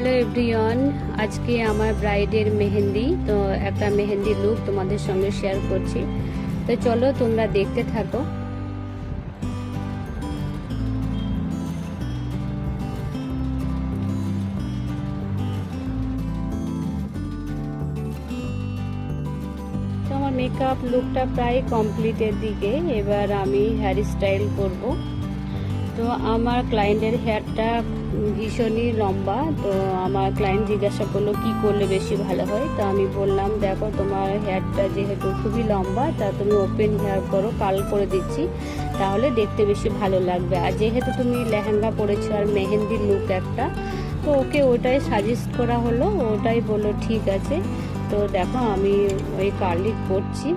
Hello everyone, আজকে আমার ব্রাইডের মেহেন্দি। তো একটা মেহেন্দি লুক তোমাদের সঙ্গে শেয়ার করছি। তো চলো তোমরা দেখতে থাকো। তো আমার মেকআপ লুকটা প্রায় কমপ্লিটের দিকে। এবার আমি হেয়ার স্টাইল করব। তো আমার ক্লায়েন্টের হেয়ারটা ভীষণই লম্বা। তো আমার ক্লায়েন্ট জিজ্ঞাসা করলো কি করলে বেশি ভালো হয়। তো আমি বললাম, দেখো তোমার হেয়ারটা যেহেতু খুবই লম্বা, তা তুমি ওপেন হেয়ার করো, কার্ল করে দিচ্ছি, তাহলে দেখতে বেশি ভালো লাগবে। আর যেহেতু তুমি লেহেঙ্গা পরেছো আর মেহেন্দির লুক একটা, তো ওকে ওটাই সাজেস্ট করা হলো, ওটাই বললো ঠিক আছে। তো দেখো আমি ওই কার্লি করছি।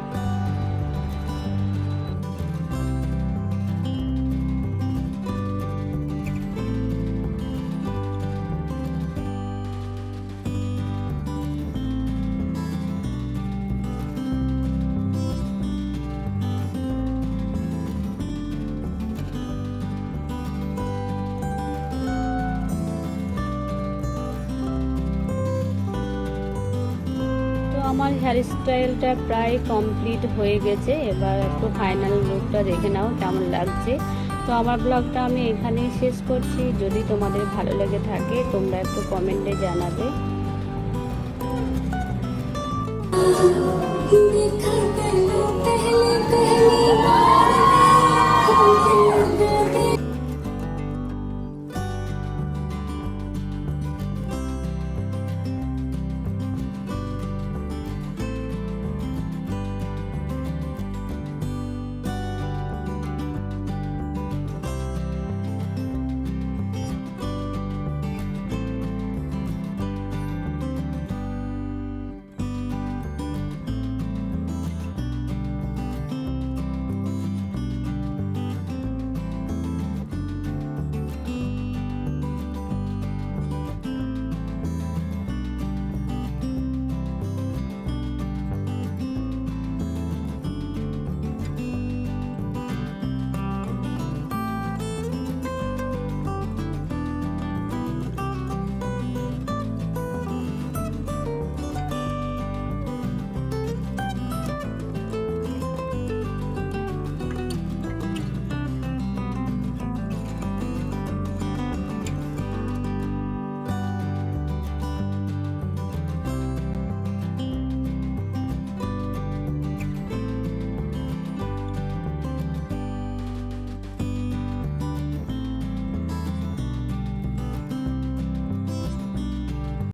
আমার হেয়ার স্টাইলটা প্রায় কমপ্লিট হয়ে গেছে। এবার একটু ফাইনাল লুকটা দেখে নাও কেমন লাগছে। তো আমার ব্লগটা আমি এখানেই শেষ করছি। যদি তোমাদের ভালো লেগে থাকে তোমরা একটু কমেন্টে জানাবে।